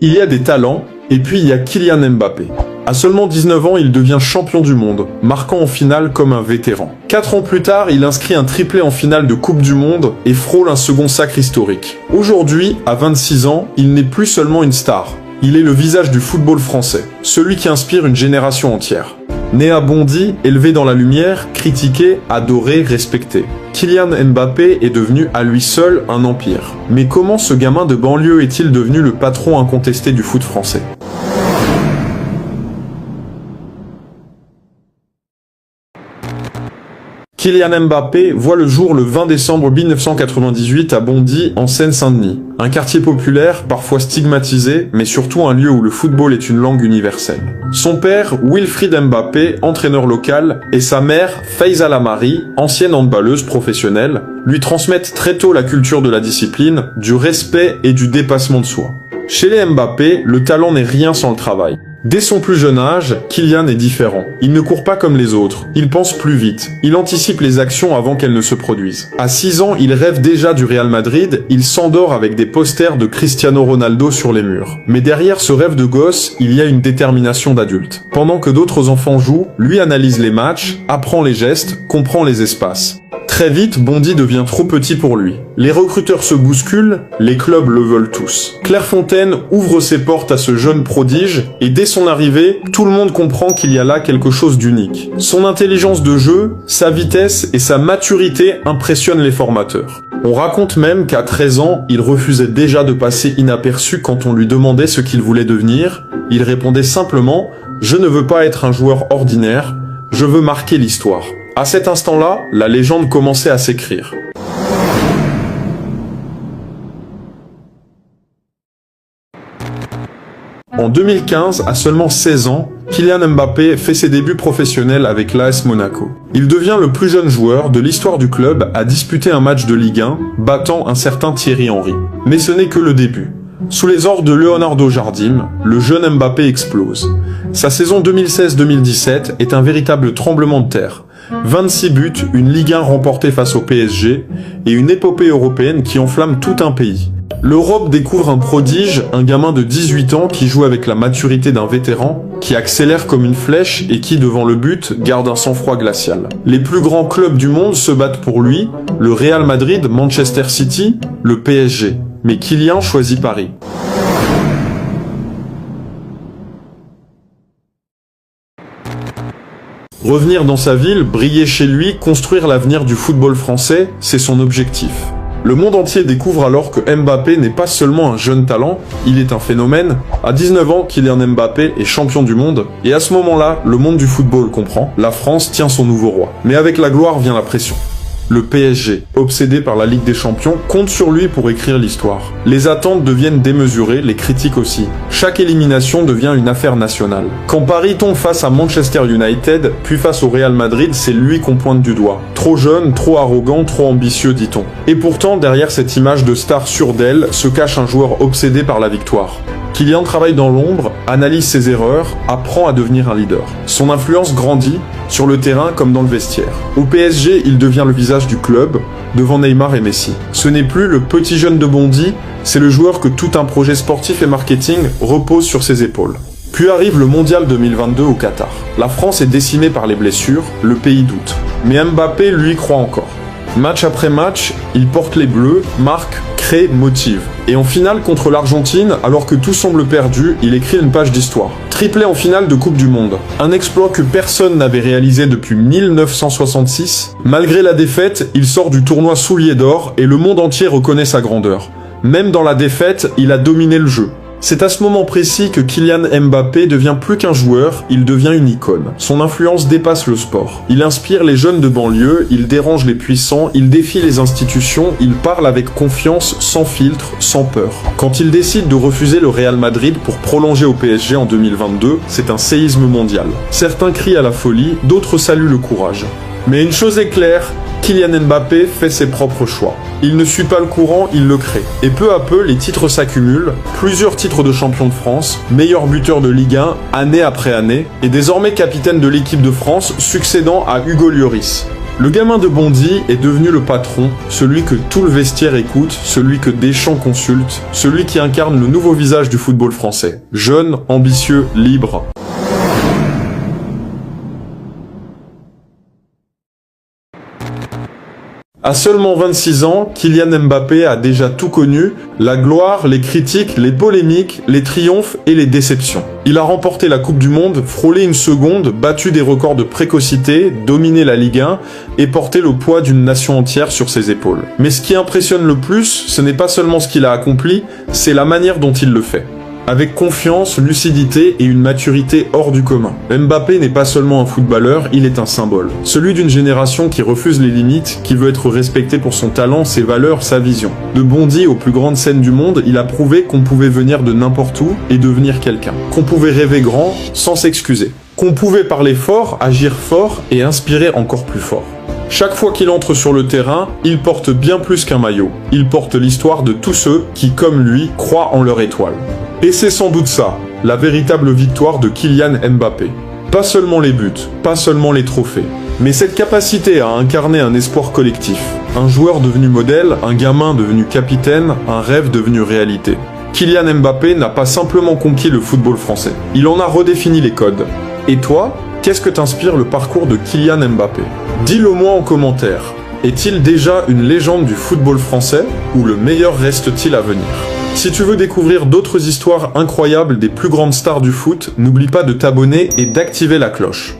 Il y a des talents, et puis il y a Kylian Mbappé. À seulement 19 ans, il devient champion du monde, marquant en finale comme un vétéran. 4 ans plus tard, il inscrit un triplé en finale de Coupe du Monde et frôle un second sacre historique. Aujourd'hui, à 26 ans, il n'est plus seulement une star. Il est le visage du football français, celui qui inspire une génération entière. Né à Bondy, élevé dans la lumière, critiqué, adoré, respecté. Kylian Mbappé est devenu à lui seul un empire. Mais comment ce gamin de banlieue est-il devenu le patron incontesté du foot français ? Kylian Mbappé voit le jour le 20 décembre 1998 à Bondy, en Seine-Saint-Denis. Un quartier populaire, parfois stigmatisé, mais surtout un lieu où le football est une langue universelle. Son père, Wilfried Mbappé, entraîneur local, et sa mère, Faiza Lamari, ancienne handballeuse professionnelle, lui transmettent très tôt la culture de la discipline, du respect et du dépassement de soi. Chez les Mbappé, le talent n'est rien sans le travail. Dès son plus jeune âge, Kylian est différent. Il ne court pas comme les autres, il pense plus vite, il anticipe les actions avant qu'elles ne se produisent. À 6 ans, il rêve déjà du Real Madrid, il s'endort avec des posters de Cristiano Ronaldo sur les murs. Mais derrière ce rêve de gosse, il y a une détermination d'adulte. Pendant que d'autres enfants jouent, lui analyse les matchs, apprend les gestes, comprend les espaces. Très vite, Bondy devient trop petit pour lui. Les recruteurs se bousculent, les clubs le veulent tous. Clairefontaine ouvre ses portes à ce jeune prodige, et dès son arrivée, tout le monde comprend qu'il y a là quelque chose d'unique. Son intelligence de jeu, sa vitesse et sa maturité impressionnent les formateurs. On raconte même qu'à 13 ans, il refusait déjà de passer inaperçu quand on lui demandait ce qu'il voulait devenir. Il répondait simplement « Je ne veux pas être un joueur ordinaire, je veux marquer l'histoire ». À cet instant-là, la légende commençait à s'écrire. En 2015, à seulement 16 ans, Kylian Mbappé fait ses débuts professionnels avec l'AS Monaco. Il devient le plus jeune joueur de l'histoire du club à disputer un match de Ligue 1, battant un certain Thierry Henry. Mais ce n'est que le début. Sous les ordres de Leonardo Jardim, le jeune Mbappé explose. Sa saison 2016-2017 est un véritable tremblement de terre. 26 buts, une Ligue 1 remportée face au PSG et une épopée européenne qui enflamme tout un pays. L'Europe découvre un prodige, un gamin de 18 ans qui joue avec la maturité d'un vétéran, qui accélère comme une flèche et qui, devant le but, garde un sang-froid glacial. Les plus grands clubs du monde se battent pour lui, le Real Madrid, Manchester City, le PSG. Mais Kylian choisit Paris. Revenir dans sa ville, briller chez lui, construire l'avenir du football français, c'est son objectif. Le monde entier découvre alors que Mbappé n'est pas seulement un jeune talent, il est un phénomène. À 19 ans, Kylian Mbappé est champion du monde, et à ce moment-là, le monde du football comprend, la France tient son nouveau roi. Mais avec la gloire vient la pression. Le PSG, obsédé par la Ligue des Champions, compte sur lui pour écrire l'histoire. Les attentes deviennent démesurées, les critiques aussi. Chaque élimination devient une affaire nationale. Quand Paris tombe face à Manchester United, puis face au Real Madrid, c'est lui qu'on pointe du doigt. Trop jeune, trop arrogant, trop ambitieux, dit-on. Et pourtant, derrière cette image de star sûre d'elle, se cache un joueur obsédé par la victoire. Kylian travaille dans l'ombre, analyse ses erreurs, apprend à devenir un leader. Son influence grandit, sur le terrain comme dans le vestiaire. Au PSG, il devient le visage du club, devant Neymar et Messi. Ce n'est plus le petit jeune de Bondy, c'est le joueur que tout un projet sportif et marketing repose sur ses épaules. Puis arrive le Mondial 2022 au Qatar. La France est décimée par les blessures, le pays doute. Mais Mbappé, lui, croit encore. Match après match, il porte les bleus, marque, crée, motive. Et en finale contre l'Argentine, alors que tout semble perdu, il écrit une page d'histoire. Triplé en finale de Coupe du Monde. Un exploit que personne n'avait réalisé depuis 1966. Malgré la défaite, il sort du tournoi Soulier d'Or et le monde entier reconnaît sa grandeur. Même dans la défaite, il a dominé le jeu. C'est à ce moment précis que Kylian Mbappé devient plus qu'un joueur, il devient une icône. Son influence dépasse le sport. Il inspire les jeunes de banlieue, il dérange les puissants, il défie les institutions, il parle avec confiance, sans filtre, sans peur. Quand il décide de refuser le Real Madrid pour prolonger au PSG en 2022, c'est un séisme mondial. Certains crient à la folie, d'autres saluent le courage. Mais une chose est claire, Kylian Mbappé fait ses propres choix. Il ne suit pas le courant, il le crée. Et peu à peu, les titres s'accumulent, plusieurs titres de champion de France, meilleur buteur de Ligue 1, année après année, et désormais capitaine de l'équipe de France, succédant à Hugo Lloris. Le gamin de Bondy est devenu le patron, celui que tout le vestiaire écoute, celui que Deschamps consulte, celui qui incarne le nouveau visage du football français. Jeune, ambitieux, libre. À seulement 26 ans, Kylian Mbappé a déjà tout connu, la gloire, les critiques, les polémiques, les triomphes et les déceptions. Il a remporté la Coupe du Monde, frôlé une seconde, battu des records de précocité, dominé la Ligue 1 et porté le poids d'une nation entière sur ses épaules. Mais ce qui impressionne le plus, ce n'est pas seulement ce qu'il a accompli, c'est la manière dont il le fait. Avec confiance, lucidité et une maturité hors du commun. Mbappé n'est pas seulement un footballeur, il est un symbole. Celui d'une génération qui refuse les limites, qui veut être respecté pour son talent, ses valeurs, sa vision. De Bondy aux plus grandes scènes du monde, il a prouvé qu'on pouvait venir de n'importe où et devenir quelqu'un. Qu'on pouvait rêver grand sans s'excuser. Qu'on pouvait parler fort, agir fort et inspirer encore plus fort. Chaque fois qu'il entre sur le terrain, il porte bien plus qu'un maillot. Il porte l'histoire de tous ceux qui, comme lui, croient en leur étoile. Et c'est sans doute ça, la véritable victoire de Kylian Mbappé. Pas seulement les buts, pas seulement les trophées, mais cette capacité à incarner un espoir collectif. Un joueur devenu modèle, un gamin devenu capitaine, un rêve devenu réalité. Kylian Mbappé n'a pas simplement conquis le football français, il en a redéfini les codes. Et toi, qu'est-ce que t'inspire le parcours de Kylian Mbappé? Dis-le moi en commentaire. Est-il déjà une légende du football français ou le meilleur reste-t-il à venir? Si tu veux découvrir d'autres histoires incroyables des plus grandes stars du foot, n'oublie pas de t'abonner et d'activer la cloche.